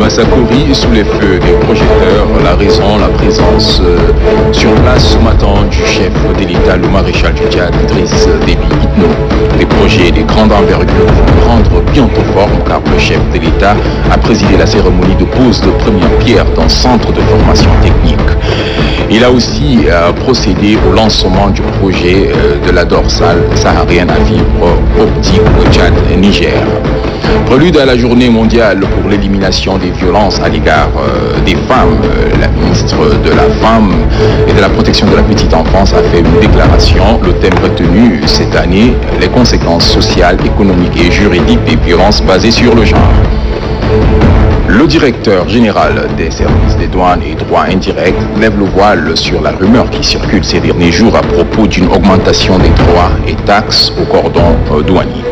Massakori sous les feux des projecteurs, la raison, la présence sur place ce matin du chef de l'État, le maréchal du Tchad, Idriss Déby Itno. Des projets de grande envergure vont prendre bientôt forme car le chef de l'État a présidé la cérémonie de pose de première pierre dans le centre de formation technique. Il a aussi procédé au lancement du projet de la dorsale saharienne à fibre optique au Tchad-Niger. Prélude à la journée mondiale pour l'élimination des violences à l'égard des femmes, la ministre de la Femme et de la Protection de la Petite Enfance a fait une déclaration. Le thème retenu cette année, les conséquences sociales, économiques et juridiques des violences basées sur le genre. Le directeur général des services des douanes et droits indirects lève le voile sur la rumeur qui circule ces derniers jours à propos d'une augmentation des droits et taxes au cordon douanier.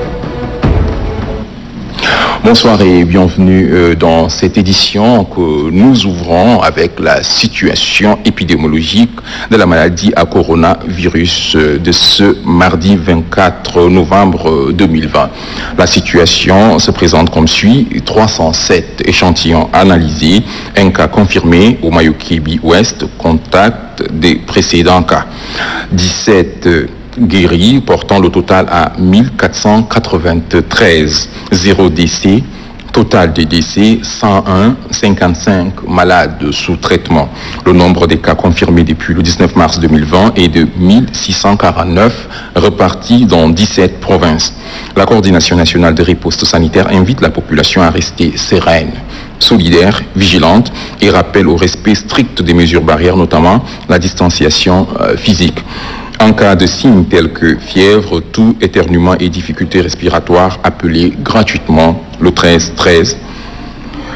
Bonsoir et bienvenue dans cette édition que nous ouvrons avec la situation épidémiologique de la maladie à coronavirus de ce mardi 24 novembre 2020. La situation se présente comme suit: 307 échantillons analysés, un cas confirmé au Mayo-Kébi Ouest, contact des précédents cas. 17 guéris, portant le total à 1493, 0 décès, total des décès 101, 55 malades sous traitement. Le nombre des cas confirmés depuis le 19 mars 2020 est de 1649, repartis dans 17 provinces. La coordination nationale de riposte sanitaire invite la population à rester sereine, solidaire, vigilante et rappelle au respect strict des mesures barrières, notamment la distanciation physique. En cas de signes tels que fièvre, toux, éternuement et difficultés respiratoires, appelez gratuitement le 1313.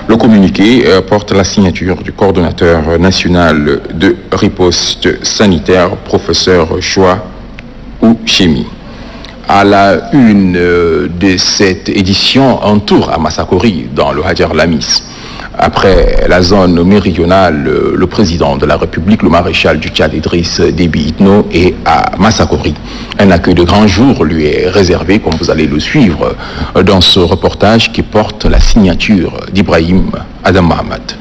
Le communiqué porte la signature du coordonnateur national de riposte sanitaire, professeur Choua Ouchemi. À la une de cette édition, un tour à Massakori, dans le Hadjar Lamis. Après la zone méridionale, le président de la République, le maréchal du Tchad, Idriss Déby Itno, est à Massakori. Un accueil de grand jour lui est réservé, comme vous allez le suivre dans ce reportage qui porte la signature d'Ibrahim Adam Mahamad.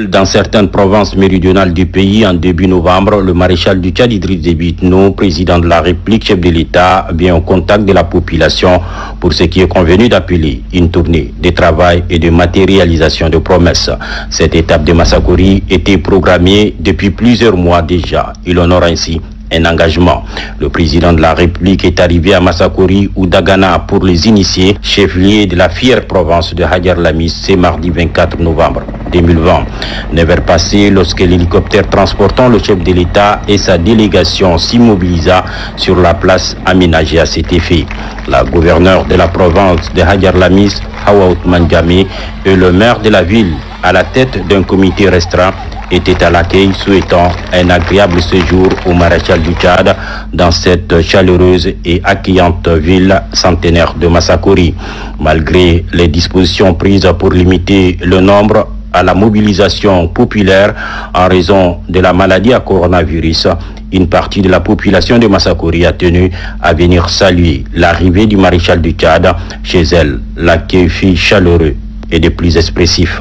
Dans certaines provinces méridionales du pays, en début novembre, le maréchal du Tchad, Idriss Déby Itno, président de la République, chef de l'État, vient au contact de la population pour ce qui est convenu d'appeler une tournée de travail et de matérialisation de promesses. Cette étape de Massakori était programmée depuis plusieurs mois déjà. Il honore ainsi un engagement. Le président de la République est arrivé à Massakori ou Dagana pour les initier, chef-lieu de la fière province de Hadjar Lamis, ce mardi 24 novembre 2020. 9 heures passées, lorsque l'hélicoptère transportant le chef de l'État et sa délégation s'immobilisa sur la place aménagée à cet effet. La gouverneure de la province de Hadjar Lamis, Hawa Othman Djamé, et le maire de la ville, à la tête d'un comité restreint, était à l'accueil, souhaitant un agréable séjour au maréchal du Tchad dans cette chaleureuse et accueillante ville centenaire de Massakori. Malgré les dispositions prises pour limiter le nombre à la mobilisation populaire en raison de la maladie à coronavirus, une partie de la population de Massakori a tenu à venir saluer l'arrivée du maréchal du Tchad. Chez elle, l'accueil fut chaleureux et des plus expressifs.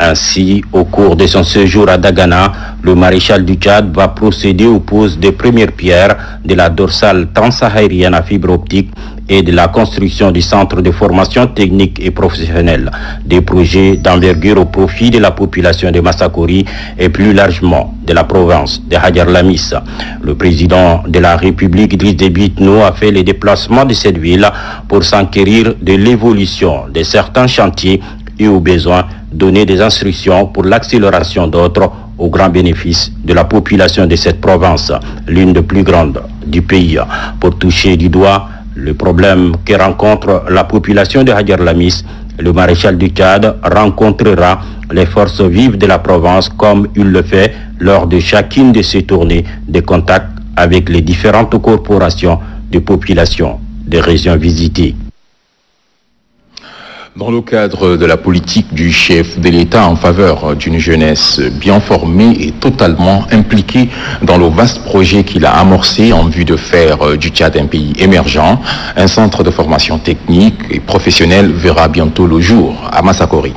Ainsi, au cours de son séjour à Dagana, le maréchal du Tchad va procéder aux poses des premières pierres de la dorsale transsaharienne à fibre optique et de la construction du centre de formation technique et professionnelle, des projets d'envergure au profit de la population de Massakori et plus largement de la province de Hadjar Lamis. Le président de la République, Idriss Déby Itno, a fait les déplacements de cette ville pour s'enquérir de l'évolution de certains chantiers et au besoin donner des instructions pour l'accélération d'autres au grand bénéfice de la population de cette province, l'une des plus grandes du pays. Pour toucher du doigt le problème que rencontre la population de Hadjar Lamis, Le maréchal du Tchad rencontrera les forces vives de la province comme il le fait lors de chacune de ses tournées de contact avec les différentes corporations de population des régions visitées. Dans le cadre de la politique du chef de l'État en faveur d'une jeunesse bien formée et totalement impliquée dans le vaste projet qu'il a amorcé en vue de faire du Tchad un pays émergent, un centre de formation technique et professionnelle verra bientôt le jour à Massakori.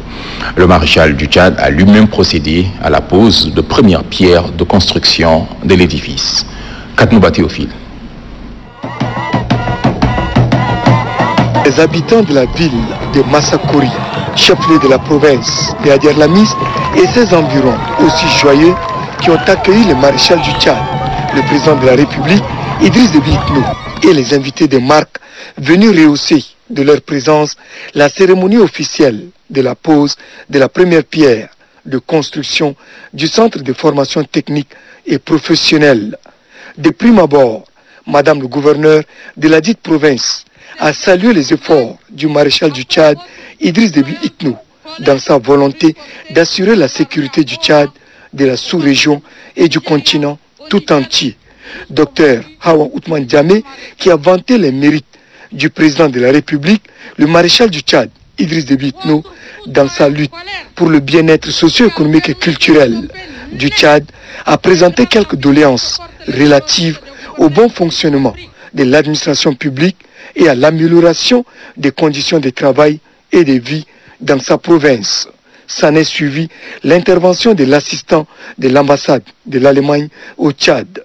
Le maréchal du Tchad a lui-même procédé à la pose de première pierre de construction de l'édifice. Katnouba Théophile. Les habitants de la ville de Massakori, chef-lieu de la province de Adiarlamis et ses environs, aussi joyeux, qui ont accueilli le maréchal du Tchad, le président de la République, Idriss Déby Itno, et les invités de marque venus rehausser de leur présence la cérémonie officielle de la pose de la première pierre de construction du centre de formation technique et professionnelle. De prime abord, Madame le gouverneur de la dite province a salué les efforts du maréchal du Tchad, Idriss Déby Itno, dans sa volonté d'assurer la sécurité du Tchad, de la sous-région et du continent tout entier. Docteur Hawa Ousmane Diamé, qui a vanté les mérites du président de la République, le maréchal du Tchad, Idriss Déby Itno, dans sa lutte pour le bien-être socio-économique et culturel du Tchad, a présenté quelques doléances relatives au bon fonctionnement de l'administration publique et à l'amélioration des conditions de travail et de vie dans sa province. S'en est suivi l'intervention de l'assistant de l'ambassade de l'Allemagne au Tchad,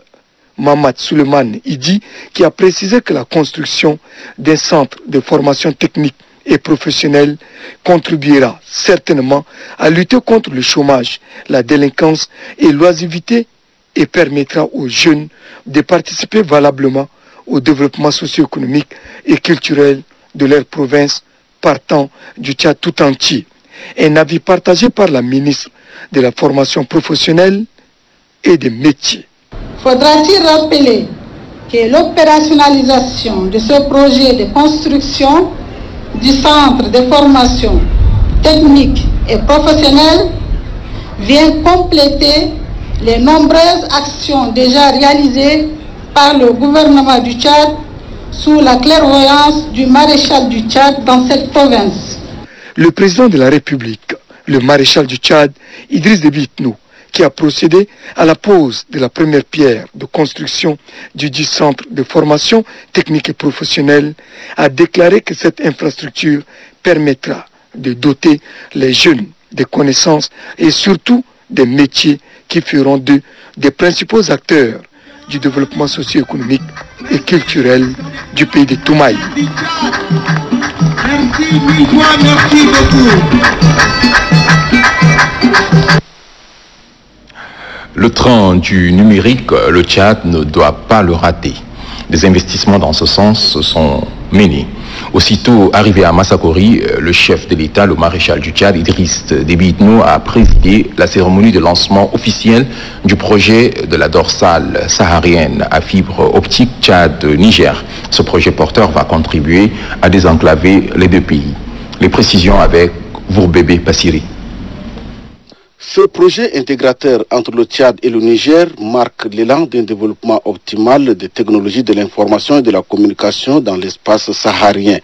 Mamad Suleiman Idi, qui a précisé que la construction d'un centre de formation technique et professionnelle contribuera certainement à lutter contre le chômage, la délinquance et l'oisiveté et permettra aux jeunes de participer valablement au développement socio-économique et culturel de leur province partant du Tchad tout entier. Un avis partagé par la ministre de la formation professionnelle et des métiers. Faudra-t-il rappeler que l'opérationnalisation de ce projet de construction du centre de formation technique et professionnelle vient compléter les nombreuses actions déjà réalisées par le gouvernement du Tchad sous la clairvoyance du maréchal du Tchad dans cette province. Le président de la République, le maréchal du Tchad, Idriss Déby Itno, qui a procédé à la pose de la première pierre de construction du dit centre de formation technique et professionnelle, a déclaré que cette infrastructure permettra de doter les jeunes de connaissances et surtout des métiers qui feront d'eux des principaux acteurs du développement socio-économique et culturel du pays de Toumaï. Merci beaucoup. Le train du numérique, le Tchad ne doit pas le rater. Des investissements dans ce sens sont menés. Aussitôt arrivé à Massakori, le chef de l'État, le maréchal du Tchad, Idriss Déby Itno, a présidé la cérémonie de lancement officiel du projet de la dorsale saharienne à fibre optique Tchad-Niger. Ce projet porteur va contribuer à désenclaver les deux pays. Les précisions avec Vourbébé Passiri. Ce projet intégrateur entre le Tchad et le Niger marque l'élan d'un développement optimal des technologies de l'information et de la communication dans l'espace saharien.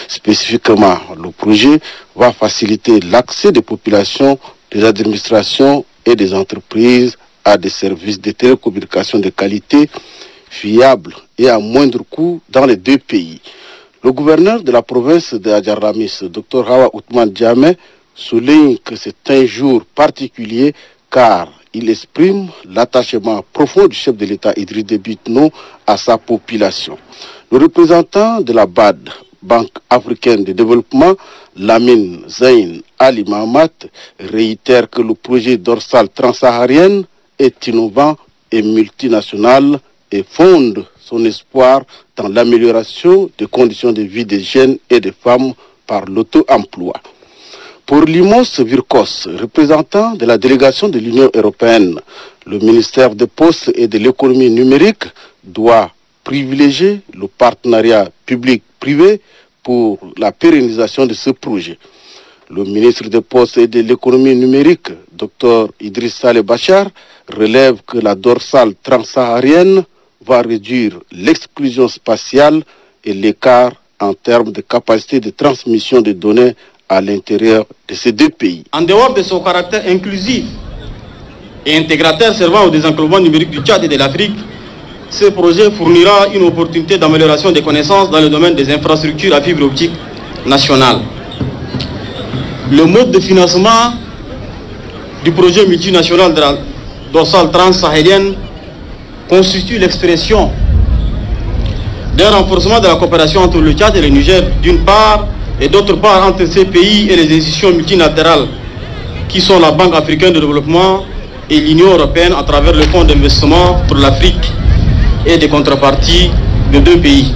Spécifiquement, le projet va faciliter l'accès des populations, des administrations et des entreprises à des services de télécommunication de qualité, fiables et à moindre coût dans les deux pays. Le gouverneur de la province de Adiarlamis, Dr Hawa Ousmane Diamé, souligne que c'est un jour particulier car il exprime l'attachement profond du chef de l'État Idriss Déby Itno à sa population. Le représentant de la BAD, Banque africaine de développement, Lamine Zain Ali Mahamat, réitère que le projet dorsale transsaharienne est innovant et multinational et fonde son espoir dans l'amélioration des conditions de vie des jeunes et des femmes par l'auto-emploi. Pour Limos Virkos, représentant de la délégation de l'Union européenne, le ministère des Postes et de l'économie numérique doit privilégier le partenariat public-privé pour la pérennisation de ce projet. Le ministre des Postes et de l'économie numérique, Dr Idriss Saleh Bachar, relève que la dorsale transsaharienne va réduire l'exclusion spatiale et l'écart en termes de capacité de transmission de données à l'intérieur de ces deux pays. En dehors de son caractère inclusif et intégrateur servant au désenclavement numérique du Tchad et de l'Afrique, ce projet fournira une opportunité d'amélioration des connaissances dans le domaine des infrastructures à fibre optique nationale. Le mode de financement du projet multinational de la dorsale transsaharienne constitue l'expression d'un renforcement de la coopération entre le Tchad et le Niger d'une part, et d'autre part entre ces pays et les institutions multilatérales qui sont la Banque africaine de développement et l'Union européenne à travers le Fonds d'investissement pour l'Afrique et des contreparties de deux pays.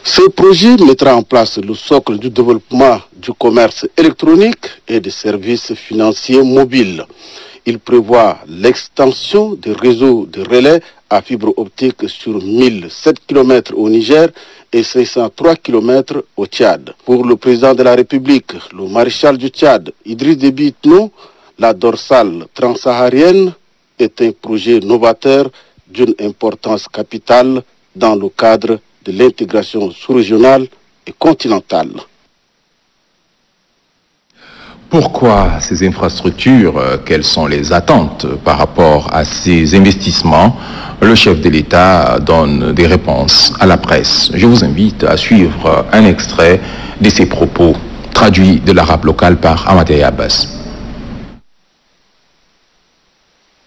Ce projet mettra en place le socle du développement du commerce électronique et des services financiers mobiles. Il prévoit l'extension des réseaux de relais à fibre optique sur 1007 km au Niger et 503 km au Tchad. Pour le président de la République, le maréchal du Tchad, Idriss Déby Itno, la dorsale transsaharienne est un projet novateur d'une importance capitale dans le cadre de l'intégration sous-régionale et continentale. Pourquoi ces infrastructures? Quelles sont les attentes par rapport à ces investissements? Le chef de l'État donne des réponses à la presse. Je vous invite à suivre un extrait de ses propos, traduit de l'arabe local par Amadei Abbas.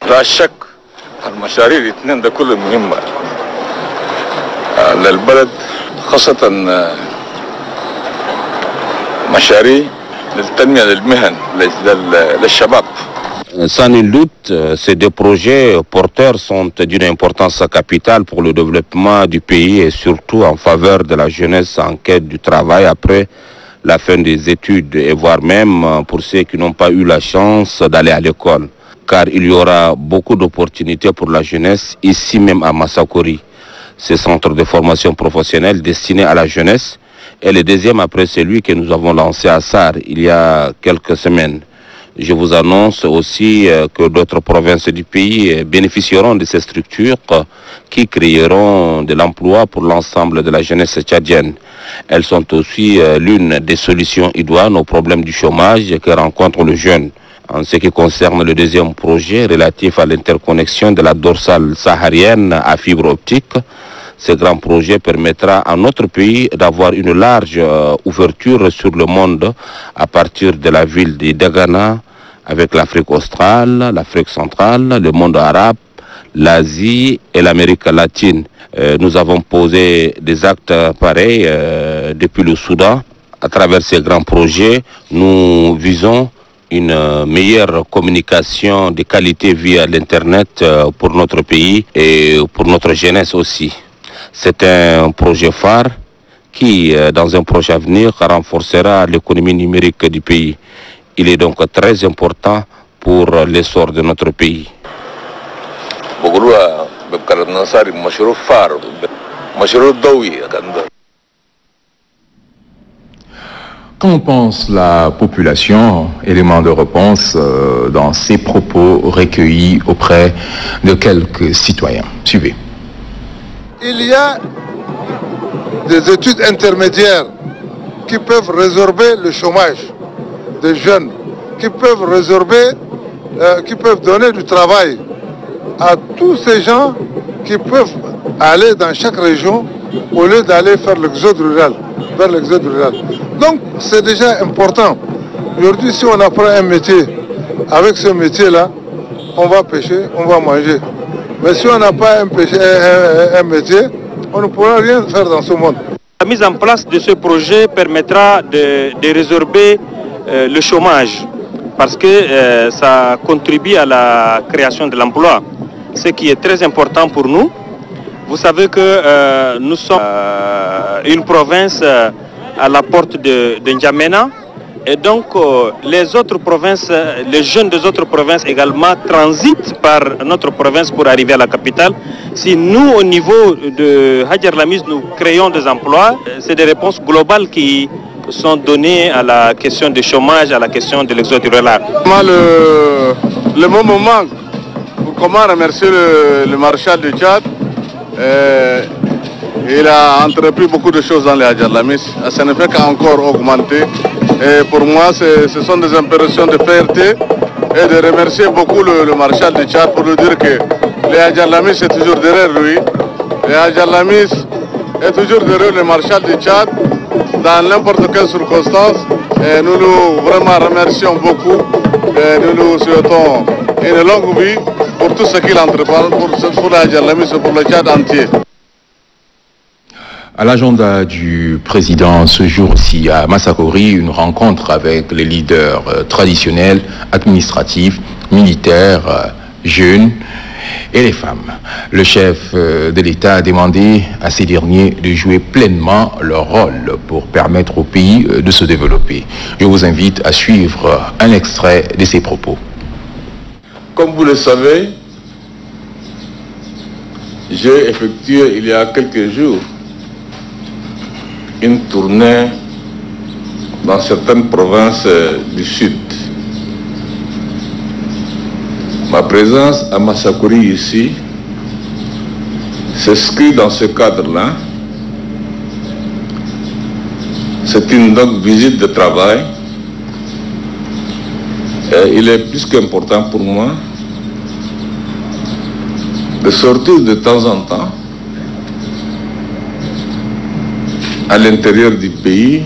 لا شك المشاريع الاثنين ده كله مهمة للبلد خاصة مشاريع للتنمية للمهن للشباب. Sans nul doute, ces deux projets porteurs sont d'une importance capitale pour le développement du pays et surtout en faveur de la jeunesse en quête du travail après la fin des études et voire même pour ceux qui n'ont pas eu la chance d'aller à l'école. Car il y aura beaucoup d'opportunités pour la jeunesse ici même à Massakori. Ce centre de formation professionnelle destiné à la jeunesse est le deuxième après celui que nous avons lancé à Sar il y a quelques semaines. Je vous annonce aussi que d'autres provinces du pays bénéficieront de ces structures qui créeront de l'emploi pour l'ensemble de la jeunesse tchadienne. Elles sont aussi l'une des solutions idoines au problème du chômage que rencontre le jeune. En ce qui concerne le deuxième projet relatif à l'interconnexion de la dorsale saharienne à fibre optique, ce grand projet permettra à notre pays d'avoir une large ouverture sur le monde à partir de la ville de Dagana avec l'Afrique australe, l'Afrique centrale, le monde arabe, l'Asie et l'Amérique latine. Nous avons posé des actes pareils depuis le Soudan. À travers ces grands projets, nous visons une meilleure communication de qualité via l'Internet pour notre pays et pour notre jeunesse aussi. C'est un projet phare qui, dans un projet à venir, renforcera l'économie numérique du pays. Il est donc très important pour l'essor de notre pays. Qu'en pense la population? Élément de réponse dans ces propos recueillis auprès de quelques citoyens. Suivez. Il y a des études intermédiaires qui peuvent résorber le chômage des jeunes, qui peuvent qui peuvent donner du travail à tous ces gens qui peuvent aller dans chaque région au lieu d'aller faire l'exode rural, vers l'exode rural. Donc c'est déjà important. Aujourd'hui, si on apprend un métier, avec ce métier-là, on va pêcher, on va manger. Mais si on n'a pas un métier, on ne pourra rien faire dans ce monde. La mise en place de ce projet permettra de résorber le chômage parce que ça contribue à la création de l'emploi, ce qui est très important pour nous. Vous savez que nous sommes une province à la porte de N'Djamena et donc les autres provinces, les jeunes des autres provinces également transitent par notre province pour arriver à la capitale. Si nous, au niveau de Hadjar Lamis, nous créons des emplois, c'est des réponses globales qui sont donnés à la question du chômage, à la question de l'exode rural. Le moment manque pour comment remercier le maréchal du Tchad. Il a entrepris beaucoup de choses dans les Adjalamis. Ça ne fait qu'encore augmenter. Et pour moi, ce sont des impressions de fierté et de remercier beaucoup le maréchal du Tchad pour lui dire que les Adjalamis est toujours derrière lui. Les Adjalamis est toujours derrière le maréchal du Tchad dans n'importe quelle circonstance. Et nous vraiment remercions beaucoup. Et nous souhaitons une longue vie pour tout ce qu'il entreprend pour les Adjalamis et pour le Tchad entier. À l'agenda du président ce jour aussi à Massakori, une rencontre avec les leaders traditionnels, administratifs, militaires, jeunes et les femmes. Le chef de l'État a demandé à ces derniers de jouer pleinement leur rôle pour permettre au pays de se développer. Je vous invite à suivre un extrait de ses propos. Comme vous le savez, j'ai effectué il y a quelques jours une tournée dans certaines provinces du sud. Ma présence à Massakori ici s'inscrit dans ce cadre-là. C'est une longue visite de travail. Et il est plus qu'important pour moi de sortir de temps en temps à l'intérieur du pays,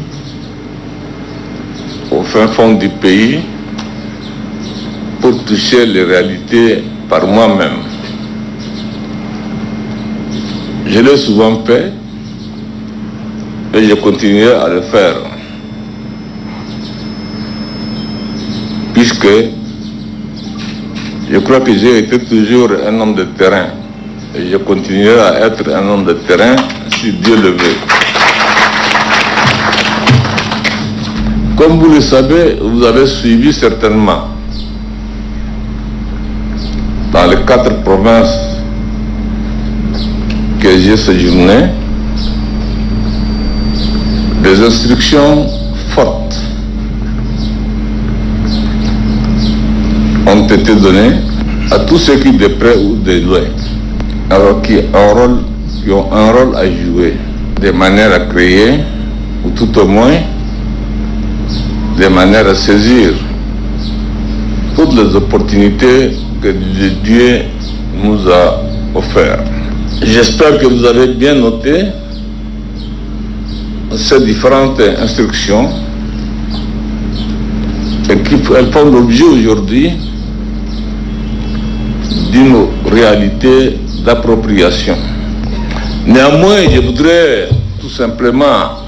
au fin fond du pays, pour toucher les réalités par moi-même. Je l'ai souvent fait et je continuerai à le faire. Puisque je crois que j'ai été toujours un homme de terrain et je continuerai à être un homme de terrain si Dieu le veut. Comme vous le savez, vous avez suivi certainement dans les 4 provinces que j'ai séjourné des instructions fortes ont été données à tous ceux qui de près ou de loin, alors qui ont un rôle à jouer, de manière à créer, ou tout au moins de manière à saisir toutes les opportunités que Dieu nous a offertes. J'espère que vous avez bien noté ces différentes instructions et qu'elles font l'objet aujourd'hui d'une réalité d'appropriation. Néanmoins, je voudrais tout simplement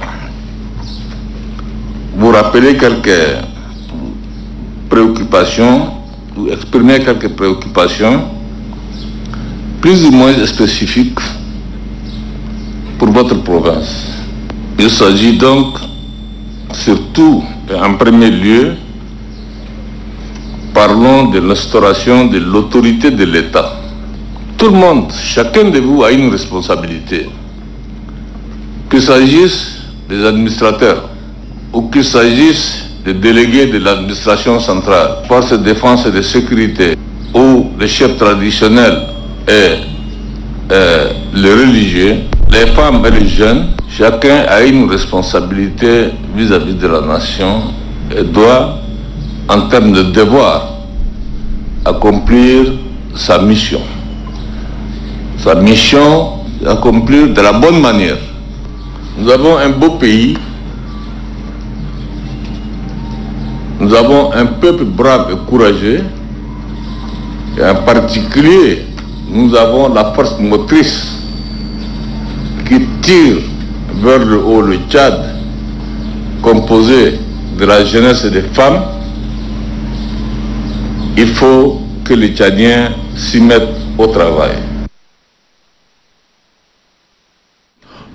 vous rappeler quelques préoccupations, ou exprimer quelques préoccupations plus ou moins spécifiques pour votre province. Il s'agit donc surtout, et en premier lieu, parlons de l'instauration de l'autorité de l'État. Tout le monde, chacun de vous a une responsabilité, qu'il s'agisse des administrateurs, ou qu'il s'agisse des délégués de l'administration centrale, forces de défense et de sécurité, ou les chefs traditionnels et les religieux, les femmes et les jeunes, chacun a une responsabilité vis-à-vis de la nation et doit, en termes de devoir, accomplir sa mission. Sa mission, accomplir de la bonne manière. Nous avons un beau pays. Nous avons un peuple brave et courageux, et en particulier, nous avons la force motrice qui tire vers le haut le Tchad, composé de la jeunesse et des femmes. Il faut que les Tchadiens s'y mettent au travail.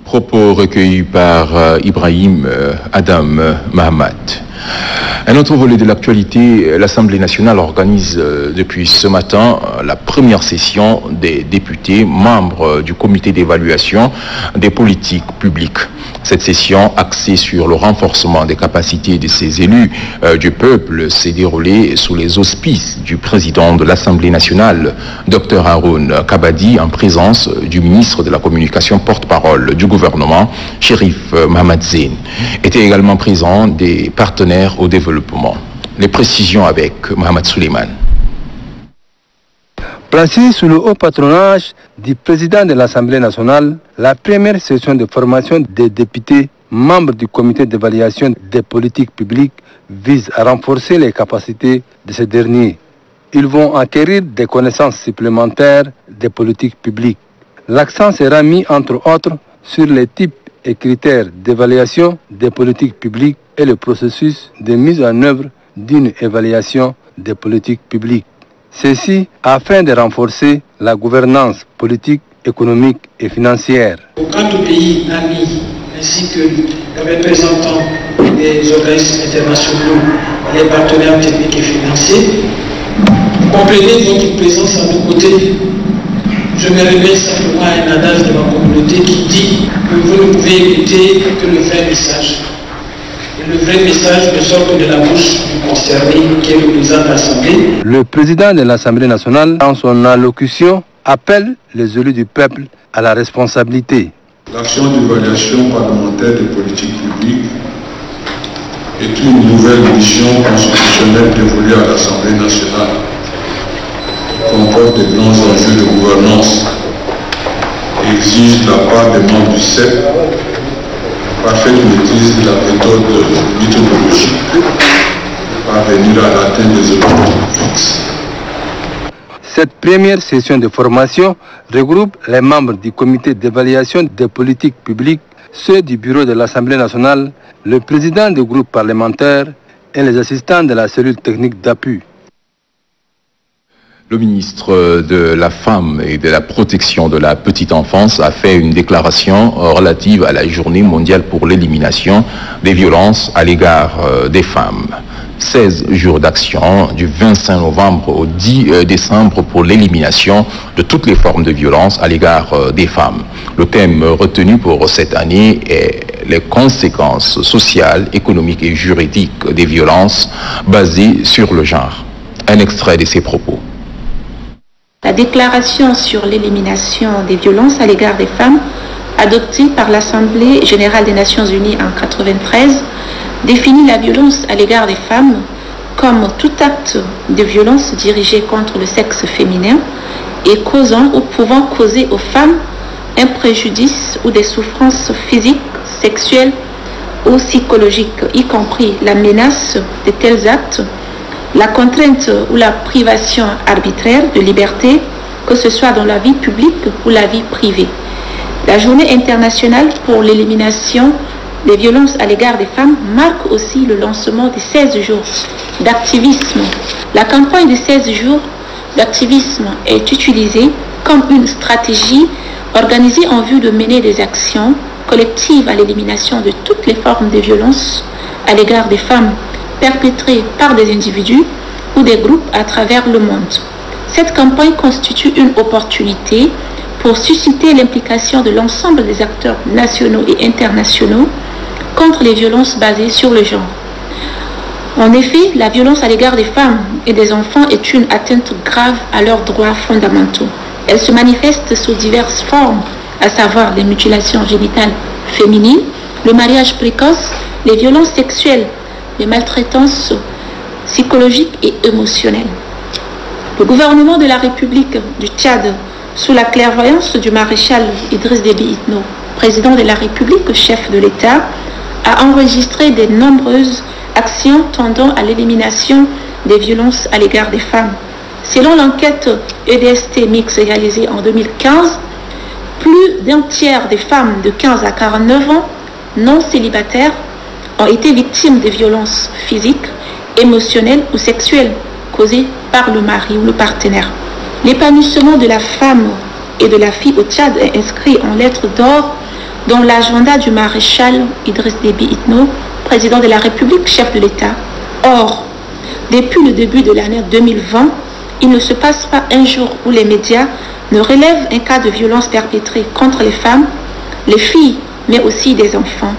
Propos recueillis par Ibrahim Adam Mahamat. Un autre volet de l'actualité, l'Assemblée nationale organise depuis ce matin la première session des députés membres du comité d'évaluation des politiques publiques. Cette session, axée sur le renforcement des capacités de ces élus du peuple, s'est déroulée sous les auspices du président de l'Assemblée nationale, Dr Haroun Kabadi, en présence du ministre de la Communication porte-parole du gouvernement, Chérif Mohamed Zein. Étaient également présents des partenaires au développement. Les précisions avec Mohamed Suleiman. Placée sous le haut patronage du président de l'Assemblée nationale, la première session de formation des députés membres du comité d'évaluation des politiques publiques vise à renforcer les capacités de ces derniers. Ils vont acquérir des connaissances supplémentaires des politiques publiques. L'accent sera mis entre autres sur les types et critères d'évaluation des politiques publiques et le processus de mise en œuvre d'une évaluation des politiques publiques. Ceci afin de renforcer la gouvernance politique, économique et financière. Quant aux pays amis ainsi que les représentants des organismes internationaux, les partenaires techniques et financiers, complétez votre présence à nos côtés. Je me révèle simplement à un adage de ma communauté qui dit que vous ne pouvez écouter que le vrai message. Et le vrai message ne sort que de la bouche du concerné qui est le président de l'Assemblée. Le président de l'Assemblée nationale, dans son allocution, appelle les élus du peuple à la responsabilité. L'action d'évaluation parlementaire des politiques publiques est une nouvelle mission constitutionnelle dévolue à l'Assemblée nationale. Comporte de grands enjeux de gouvernance et exige de la part des membres du CEP parfaite maîtrise de la méthode méthodologique pour parvenir à l'atteinte des objectifs fixes. Cette première session de formation regroupe les membres du comité d'évaluation des politiques publiques, ceux du bureau de l'Assemblée nationale, le président du groupe parlementaire et les assistants de la cellule technique d'appui. Le ministre de la Femme et de la Protection de la Petite Enfance a fait une déclaration relative à la Journée mondiale pour l'élimination des violences à l'égard des femmes. 16 jours d'action du 25 novembre au 10 décembre pour l'élimination de toutes les formes de violence à l'égard des femmes. Le thème retenu pour cette année est les conséquences sociales, économiques et juridiques des violences basées sur le genre. Un extrait de ses propos. La déclaration sur l'élimination des violences à l'égard des femmes, adoptée par l'Assemblée générale des Nations unies en 1993, définit la violence à l'égard des femmes comme tout acte de violence dirigé contre le sexe féminin et causant ou pouvant causer aux femmes un préjudice ou des souffrances physiques, sexuelles ou psychologiques, y compris la menace de tels actes, la contrainte ou la privation arbitraire de liberté, que ce soit dans la vie publique ou la vie privée. La Journée internationale pour l'élimination des violences à l'égard des femmes marque aussi le lancement des 16 jours d'activisme. La campagne des 16 jours d'activisme est utilisée comme une stratégie organisée en vue de mener des actions collectives à l'élimination de toutes les formes de violence à l'égard des femmes perpétrées par des individus ou des groupes à travers le monde. Cette campagne constitue une opportunité pour susciter l'implication de l'ensemble des acteurs nationaux et internationaux contre les violences basées sur le genre. En effet, la violence à l'égard des femmes et des enfants est une atteinte grave à leurs droits fondamentaux. Elle se manifeste sous diverses formes, à savoir les mutilations génitales féminines, le mariage précoce, les violences sexuelles, les maltraitances psychologiques et émotionnelles. Le gouvernement de la République du Tchad, sous la clairvoyance du maréchal Idriss Déby Itno, président de la République, chef de l'État, a enregistré de nombreuses actions tendant à l'élimination des violences à l'égard des femmes. Selon l'enquête EDST Mix réalisée en 2015, plus d'un tiers des femmes de 15 à 49 ans non célibataires ont été victimes de violences physiques, émotionnelles ou sexuelles causées par le mari ou le partenaire. L'épanouissement de la femme et de la fille au Tchad est inscrit en lettres d'or dans l'agenda du maréchal Idriss Déby Itno, président de la République, chef de l'État, Or, depuis le début de l'année 2020, il ne se passe pas un jour où les médias ne relèvent un cas de violence perpétrée contre les femmes, les filles, mais aussi des enfants.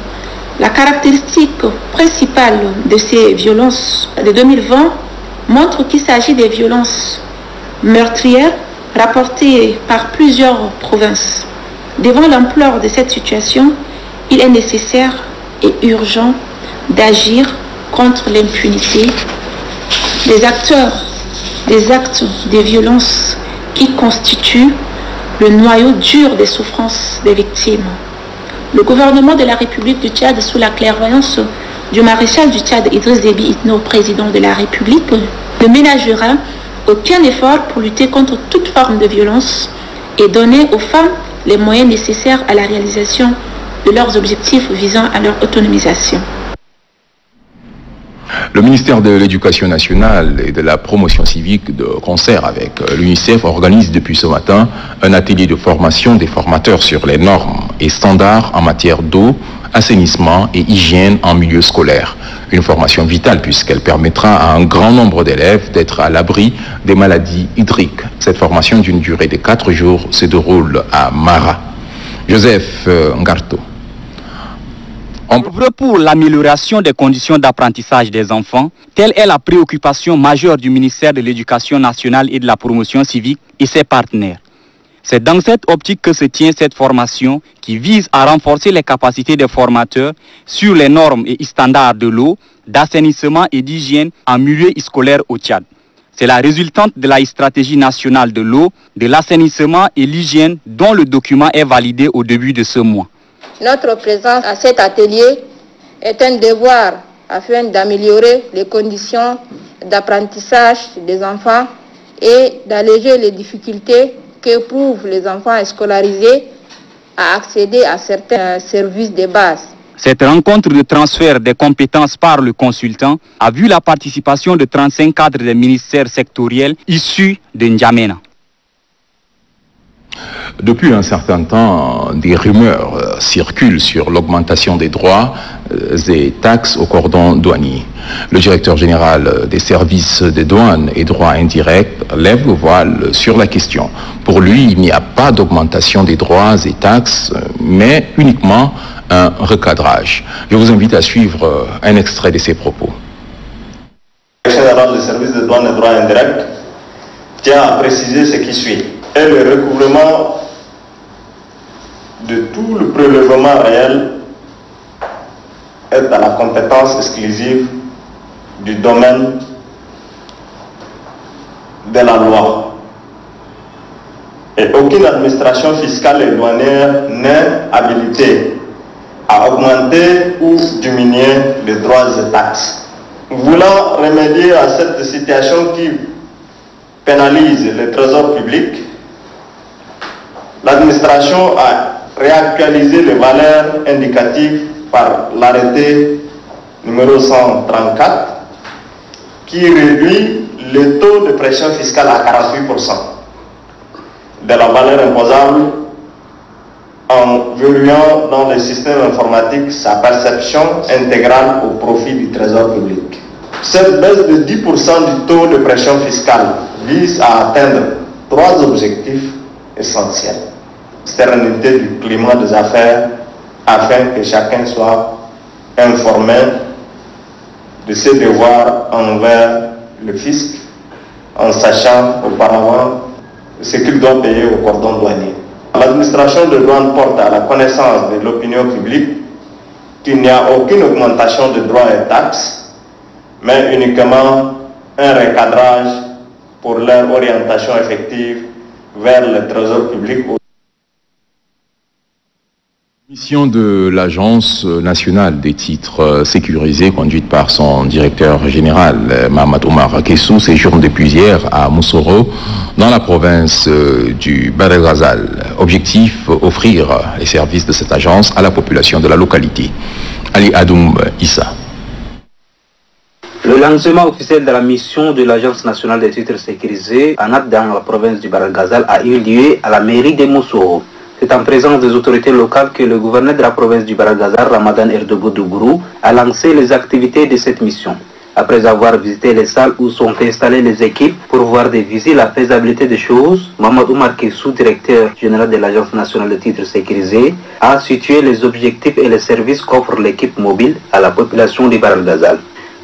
La caractéristique principale de ces violences de 2020 montre qu'il s'agit des violences meurtrières rapportées par plusieurs provinces. Devant l'ampleur de cette situation, il est nécessaire et urgent d'agir contre l'impunité des acteurs des actes de violence qui constituent le noyau dur des souffrances des victimes. Le gouvernement de la République du Tchad, sous la clairvoyance du maréchal du Tchad Idriss Déby Itno, président de la République, ne ménagera aucun effort pour lutter contre toute forme de violence et donner aux femmes les moyens nécessaires à la réalisation de leurs objectifs visant à leur autonomisation. Le ministère de l'Éducation nationale et de la promotion civique, de concert avec l'UNICEF, organise depuis ce matin un atelier de formation des formateurs sur les normes et standards en matière d'eau, assainissement et hygiène en milieu scolaire. Une formation vitale puisqu'elle permettra à un grand nombre d'élèves d'être à l'abri des maladies hydriques. Cette formation d'une durée de 4 jours se déroule à Mara. Joseph Ngarto. Pour l'amélioration des conditions d'apprentissage des enfants, telle est la préoccupation majeure du ministère de l'Éducation nationale et de la promotion civique et ses partenaires. C'est dans cette optique que se tient cette formation qui vise à renforcer les capacités des formateurs sur les normes et standards de l'eau, d'assainissement et d'hygiène en milieu scolaire au Tchad. C'est la résultante de la stratégie nationale de l'eau, de l'assainissement et l'hygiène dont le document est validé au début de ce mois. Notre présence à cet atelier est un devoir afin d'améliorer les conditions d'apprentissage des enfants et d'alléger les difficultés qu'éprouvent les enfants scolarisés à accéder à certains services de base. Cette rencontre de transfert des compétences par le consultant a vu la participation de 35 cadres des ministères sectoriels issus de N'Djamena. Depuis un certain temps, des rumeurs circulent sur l'augmentation des droits et taxes au cordon douanier. Le directeur général des services des douanes et droits indirects lève le voile sur la question. Pour lui, il n'y a pas d'augmentation des droits et taxes, mais uniquement un recadrage. Je vous invite à suivre un extrait de ses propos. Le directeur général des services des douanes et droits indirects tient à préciser ce qui suit. Et le recouvrement de tout le prélèvement réel est à la compétence exclusive du domaine de la loi. Et aucune administration fiscale et douanière n'est habilitée à augmenter ou diminuer les droits et taxes. Voulant remédier à cette situation qui pénalise le trésor public, l'administration a réactualisé les valeurs indicatives par l'arrêté numéro 134 qui réduit le taux de pression fiscale à 48% de la valeur imposable en verrouillant dans le système informatique sa perception intégrale au profit du trésor public. Cette baisse de 10% du taux de pression fiscale vise à atteindre 3 objectifs essentiels. Sérénité du climat des affaires afin que chacun soit informé de ses devoirs envers le fisc en sachant auparavant ce qu'il doit payer au cordon douanier. L'administration de douane porte à la connaissance de l'opinion publique qu'il n'y a aucune augmentation de droits et taxes, mais uniquement un recadrage pour leur orientation effective vers le trésor public. Mission de l'Agence nationale des titres sécurisés, conduite par son directeur général, Mohamed Omar Kessou, séjourne depuis hier à Moussoro, dans la province du Bahr el Ghazal. Objectif, offrir les services de cette agence à la population de la localité. Ali Adoum Issa. Le lancement officiel de la mission de l'Agence nationale des titres sécurisés, ANAT, dans la province du Bahr el Ghazal, a eu lieu à la mairie de Moussoro. C'est en présence des autorités locales que le gouverneur de la province du Bahr el Ghazal, Ramadan Erdogan Dougourou, a lancé les activités de cette mission. Après avoir visité les salles où sont installées les équipes pour voir des visites la faisabilité des choses, Mohamed Oumar Kessou, directeur général de l'Agence nationale de titres sécurisés, a situé les objectifs et les services qu'offre l'équipe mobile à la population de Bahr el Ghazal.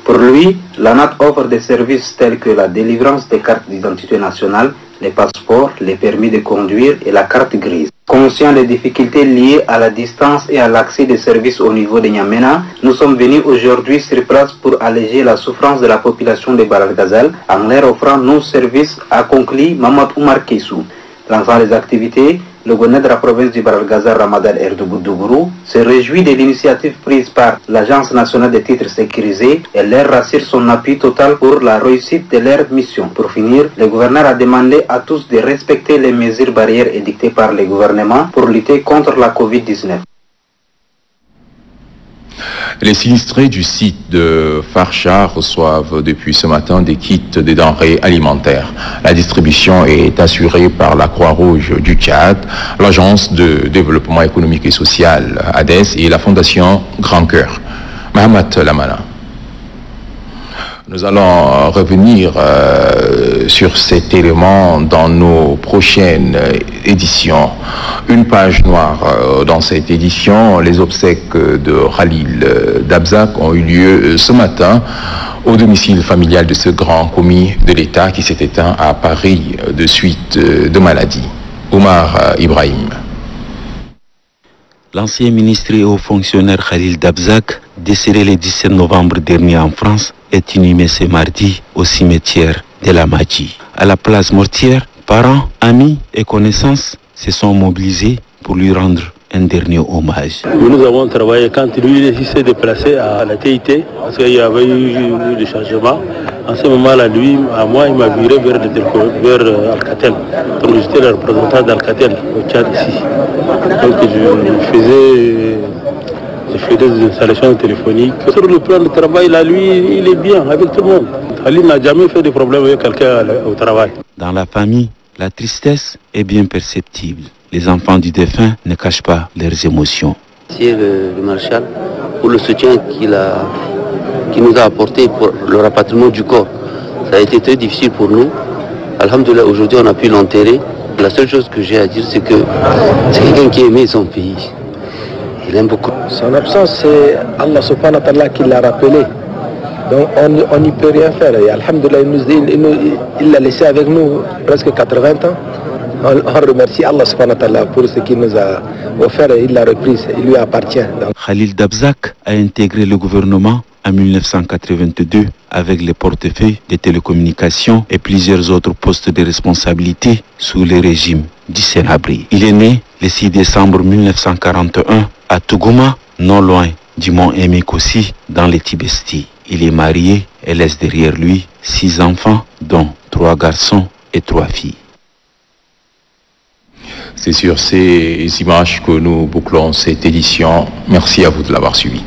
Pour lui, l'ANAT offre des services tels que la délivrance des cartes d'identité nationale, les passeports, les permis de conduire et la carte grise. Conscient des difficultés liées à la distance et à l'accès des services au niveau de N'Djamena, nous sommes venus aujourd'hui sur place pour alléger la souffrance de la population de Bahr el Ghazal en leur offrant nos services, a conclu Mohamed Oumar Kessou. Lançant les activités, le gouverneur de la province du Bahr el Ghazal, Ramadan Erdougou, se réjouit de l'initiative prise par l'Agence nationale des titres sécurisés et leur rassure son appui total pour la réussite de leur mission. Pour finir, le gouverneur a demandé à tous de respecter les mesures barrières édictées par le gouvernement pour lutter contre la Covid-19. Les sinistrés du site de Farcha reçoivent depuis ce matin des kits de denrées alimentaires. La distribution est assurée par la Croix-Rouge du Tchad, l'Agence de développement économique et social ADES et la Fondation Grand Cœur. Mohamed Lamana. Nous allons revenir sur cet élément dans nos prochaines éditions. Une page noire dans cette édition, les obsèques de Khalil Dabzak ont eu lieu ce matin au domicile familial de ce grand commis de l'État qui s'est éteint à Paris de suite de maladie. Omar Ibrahim. L'ancien ministre et haut fonctionnaire Khalil Dabzak, décédé le 17 novembre dernier en France, est inhumé ce mardi au cimetière de la Madji. À la place mortière, parents, amis et connaissances se sont mobilisés pour lui rendre un dernier hommage. Nous avons travaillé quand lui s'est déplacé à la TIT, parce qu'il y avait eu des changements. En ce moment-là, lui, à moi, il m'a viré vers Alcatel. Donc j'étais le représentant d'Alcatel au Tchad ici. Donc je faisais des installations téléphoniques. Sur le plan de travail, là, lui, il est bien avec tout le monde. Ali n'a jamais fait de problème avec quelqu'un au travail. Dans la famille, la tristesse est bien perceptible. Les enfants du défunt ne cachent pas leurs émotions. Merci le maréchal pour le soutien qu'il nous a apporté pour le rapatriement du corps. Ça a été très difficile pour nous. Alhamdoulilah, aujourd'hui on a pu l'enterrer. La seule chose que j'ai à dire, c'est que c'est quelqu'un qui aimait son pays. Il aime beaucoup. Son absence, c'est Allah subhanahu wa ta'ala qui l'a rappelé. Donc on n'y peut rien faire. Et alhamdoulilah, il l'a laissé avec nous presque 80 ans. On remercie Allah subhanahu wa ta'ala pour ce qu'il nous a offert et il l'a reprise. Il lui appartient. Donc. Khalil Dabzak a intégré le gouvernement en 1982 avec les portefeuilles des télécommunications et plusieurs autres postes de responsabilité sous le régime du Sénabri. Il est né le 6 décembre 1941 à Tougouma, non loin du mont Emekossi, dans les Tibesti. Il est marié et laisse derrière lui 6 enfants, dont 3 garçons et 3 filles. C'est sur ces images que nous bouclons cette édition. Merci à vous de l'avoir suivi.